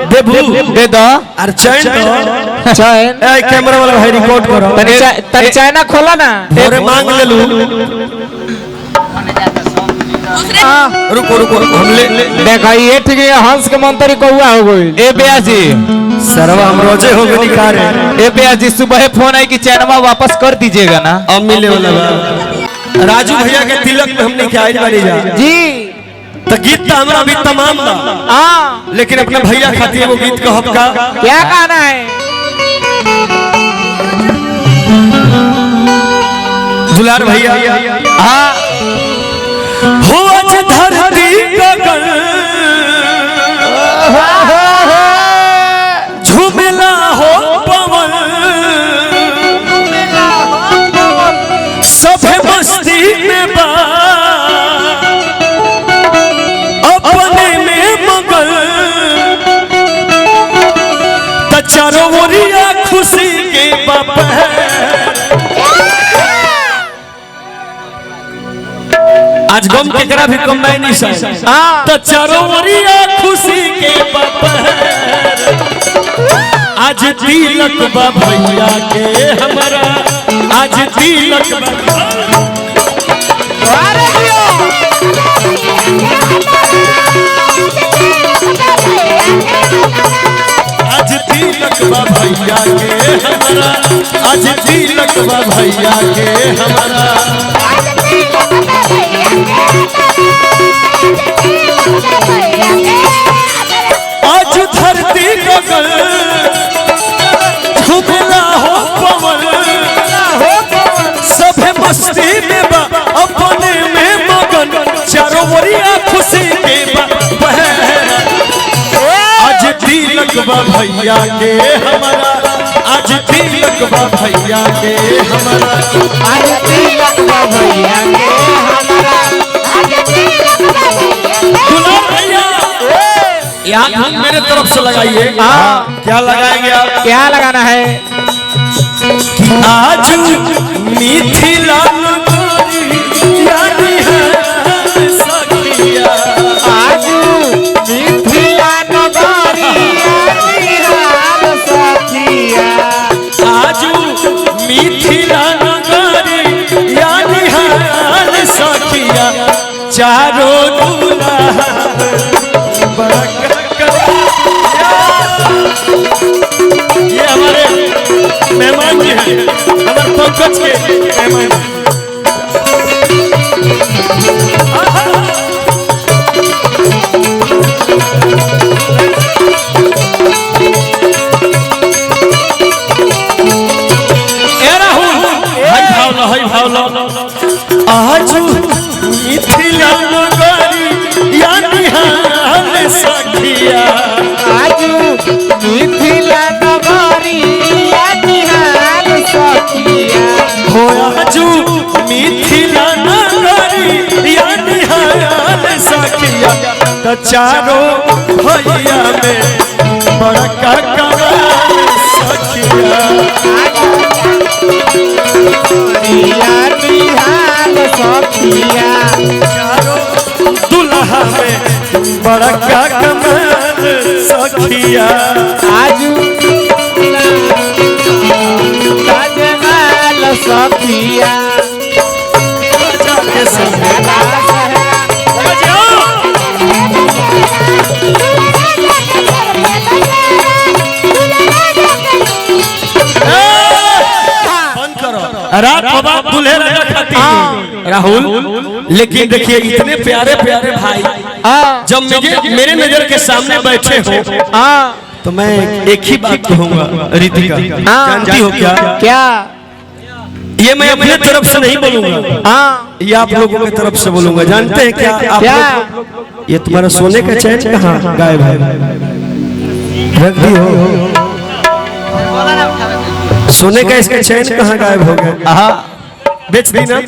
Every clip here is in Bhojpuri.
देबू दे दो और चैन दो चैन ए कैमरा वाला भाई रिकॉर्ड करो तनी चाइना खोला ना थोड़े मांग ले लू रुको रुको हम ले देखा ये ठीक है हंस के मंत्री कौआ हो गई। ए बेया जी सरवा हम रोजे हो गए निकाल रहे। ए बेया जी सुबह फोन आई कि चैनवा वापस कर दीजिएगा ना। अब मिले वाला राजू भैया के तिलक में हमने क्या आज बारी जा जी तो गीत तो हमारा भी तमाम बा हाँ लेकिन अपने भैया खातिर वो गीत का हक का क्या गाना है। दुलार भैया हाँ हो आज धरती गगन झूमेला हो पवन सभे मस्ती में बा अपने में मगन त चारों ओरिया खुशी के बाप आज गम केकरा भी कम नहीं सा तो चारों ओरिया खुशी के बाप आज तिलक बा भैया के हमारा आज तिलक बा आज तिलक बा भैया के हमारा आज तिलक बा भैया के हमारा आज धरती गगन झूमेला हो पवन सभे मस्ती में बा अपने में मगन चारों ओरिया खुशी के बा आज तिलक बा भैया के हमारा आज तिलक बा भैया के हमारा आज तिलक बा भैया के हमारा दुलार भैया यहाँ मेरे तरफ से लगाइए। क्या लगाएंगे आप क्या लगाना है। आज मिथिला यानी है सखिया आज मिथिला नगरी सखिया आज मिथिला नगरी यानी है सखिया चारों दूल्हा ये हमारे मेहमान जी हैं हमारे पंकज के मेहमान आज मिथिला नगरी यानी है सखिया आज मिथिला नगरी यानी है सखिया हो आज मिथिला नगरी यानी है सखिया तो चारों भैया में बड़का कमाल सखिया सखिया चारों दुल्हा में बड़का कमाल सखिया आज जमाल सखिया जाके रात बाबा दूल्हे राजा खाती राहुल लेकिन देखिए इतने प्यारे प्यारे भाई जब मेरे नजर के सामने बैठे हो तो मैं एक ही बात कहूंगा रितिका जानती हो क्या क्या ये मैं अपने तरफ से नहीं बोलूंगा ये आप लोगों की तरफ से बोलूंगा। जानते हैं क्या आप लोग ये तुम्हारा सोने का चैन कहाँ गायब है रख दी हो सोने का इसका चैन कहाँ गायब हो गया बेच दी ना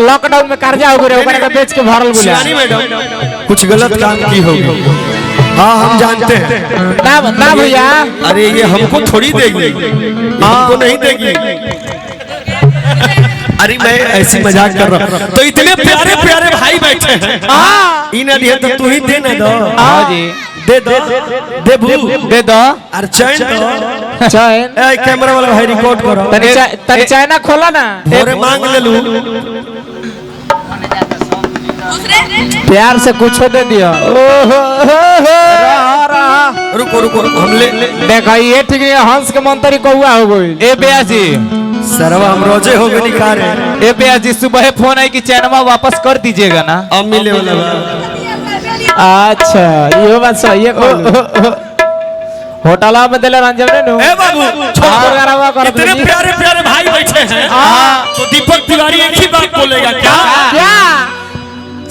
लॉकडाउन में कर्जा हो गया बेच के भरल शिवानी मैडम कुछ गलत काम की होगी। हाँ हम जानते हैं ना भैया अरे ये हमको थोड़ी देगी हमको नहीं देगी अरे मैं ऐसी मजाक कर रहा हूँ। तो इतने प्यारे प्यारे भाई बैठे हैं, इन्हें दिया तो तू ही दे ना दो। हाँ जी दे दो, दे भू, दे दो अरे चैन दो, चैन। ए कैमरा वाला भाई रिकॉर्ड करो। तनी चाइना खोला ना, और मांग ले लूं। प्यार से कुछ दे दिया। रुको रुको हम ले देखा ये ठीक है, हंस के मंत्री कौआ हो गई। ए ब्यास जी सरवा हम रोजे हो गए निकाल रहे। ए ब्यास जी सुबह फोन आई कि चैनवा वापस कर दीजिएगा ना। अब मिले वाला अच्छा ये बात सही है। होटल में दिले रंजन ने नु। ए बाबू इतने प्यारे प्यारे भाई बैठे हैं, तो दीपक तिवारी एक ही बात बोलेगा क्या? क्या?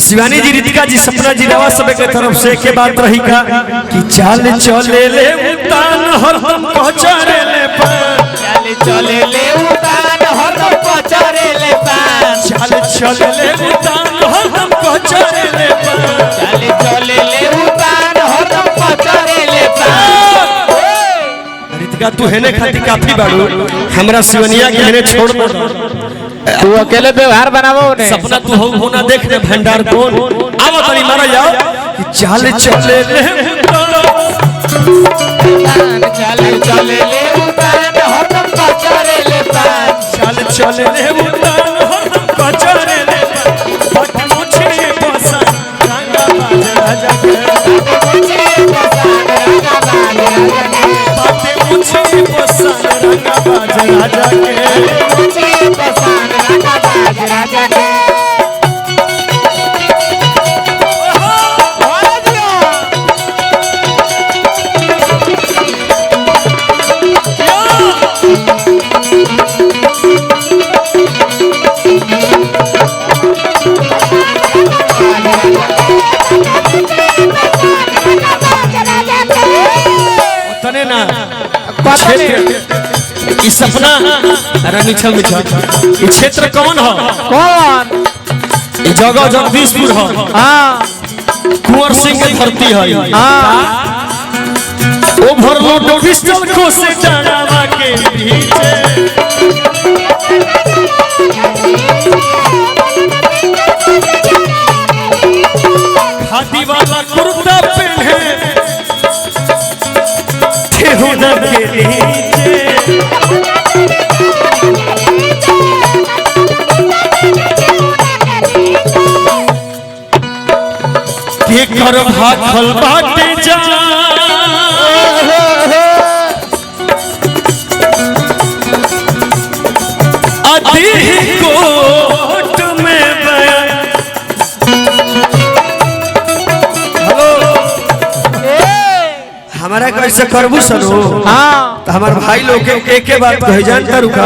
शिवानी जी, रितिका जी, सपना जी, रवा सब के तरफ से के बात रही का कि चाल चले ले उतान हरदम पहुंचारे ले पान, चले चले ले उतान हरदम पहुंचारे ले पान, चाल चले ले उतान हरदम पहुंचारे ले पान, चले चले ले उतान हरदम पहुंचारे ले पान। रितिका तू हेने खाती काफी बाड़ू, हमरा शिवनिया के हेने छोड़ दो। तू अकेले व्यवहार बनावो ने। सपना तू हो ना देख ले भंडार कौन आओ तनी मारा जाओ कि चाल चले ले चले चले ले उतान हरदम पहुंचारे ले पान, चाल चले ले उतान हरदम पहुंचारे ले पट मुछे पसन रंगा बाज राजा के पट मुछे पसन रंगा बाज राजा के तने ना क्षेत्र इस सपना अरे मीठा मीठा ये क्षेत्र कौन हो? कौन? ये जगह जगदीशपुर हो। हाँ कुंवर सिंह की धरती है। हाँ ओवरलोड पिस्टल को से डालावा के पीछे खादी वाला कुर्ता पहने ठेहुना के नीचे के कर भाखल बाटे जा अधी कोट में हमारा कैसे करबू सनो? हाँ तो हमारे भाई लोग के एक बात कही जान करू का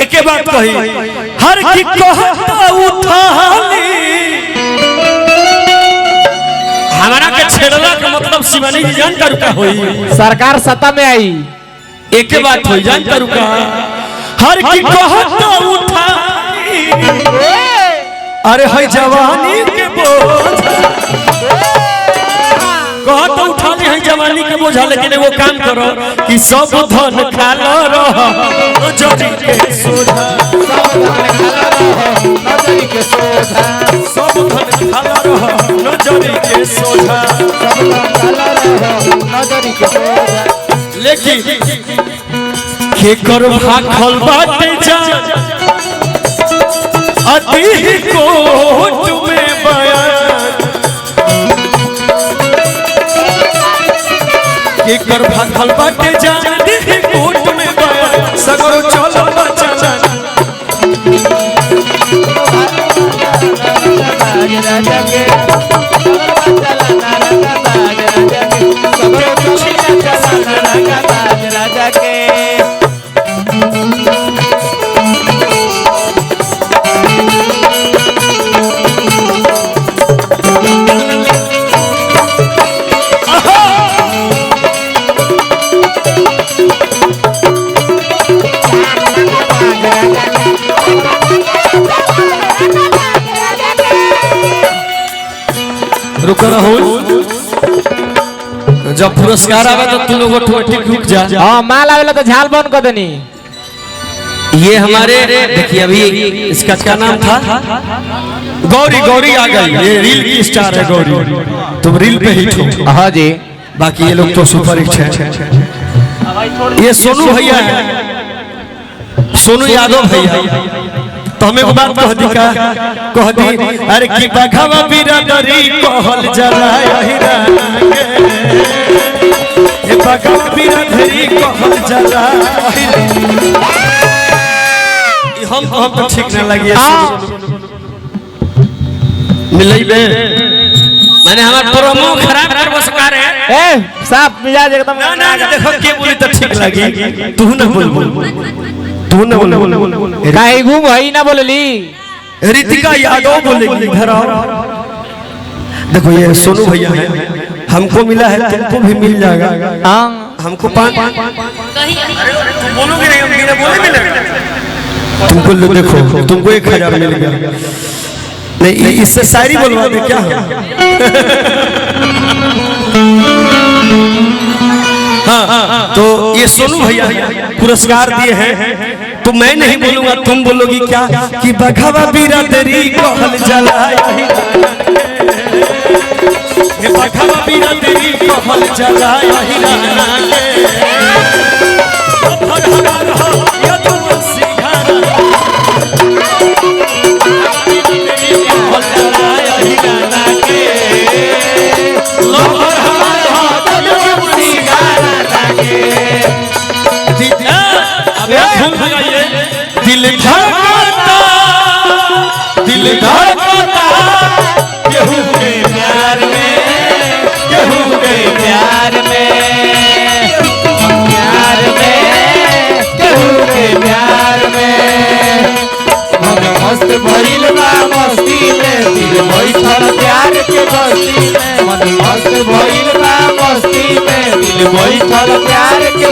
एक बात कही हर की कहता उठाली हमारा के छेड़ला का मतलब शिवानी जी जान करू का होई सरकार सत्ता में आई एक बात होई जान करू का हर की कहता उठाली अरे है जवानी के बोझ कहता उठाली है जवानी के बोझा लेकिन वो काम करो कि सब धन खालो रहो नजरी के सोझा सब धन खालो रहो नजरी के सोझा लेकिन के कर भाखल बाटे जा अति कोट में बयान के कर भाखल बाटे जा अति कोट में बयान सगरो चलो चलन राजा के रुको राहुल जब पुरस्कार आवे तो तू लोग ठीक रुक जा। हाँ माल आवेला तो झाल बंद कर देनी ये हमारे देखिए अभी इसका क्या नाम था, गौरी। गौरी आ गई, ये रील की स्टार है गौरी, तुम रील पे हिट हो। हाँ जी। बाकी ये लोग तो सुपर हिट है। ये सोनू भैया है, सोनू यादव भैया। तो हमें बात कह दी अरे की बघवा बिरादरी कहल जला ये बघवा बिरादरी कहल जला। हम तो ठीक न लगी मिलई बे मैंने हमार प्रोमो खराब कर बसकार है। ए साहब मिजाज एकदम ना देखो के बोली तो ठीक लगी। तू न बोल काहे घूम हई ना बोलली। रितिका यादव बोलेगी घर आओ। देखो ये सोनू भैया है, हमको मिला है तुमको भी मिल जाएगा। हां हमको 5 बोलोगे नहीं, हम बिना बोले मिलेगा। तुमको देखो तुमको 1000 मिल गया। नहीं इससे शायरी बोलवा दे क्या। हाँ तो ये सोनू भैया पुरस्कार दिए हैं, तो मैं नहीं बोलूंगा तुम बोलोगी क्या कि बघवा बिरादरी कहल जला बघवा बिरादरी कहल जला। दिल धड़कता केहू के प्यार में, केहू के प्यार में, प्यार में केहू के प्यार में मन मस्त भइल बा मस्ती में दिल बैठल प्यार के बस्ती में। मन मस्त भइल बा मस्ती में दिल बैठल प्यार के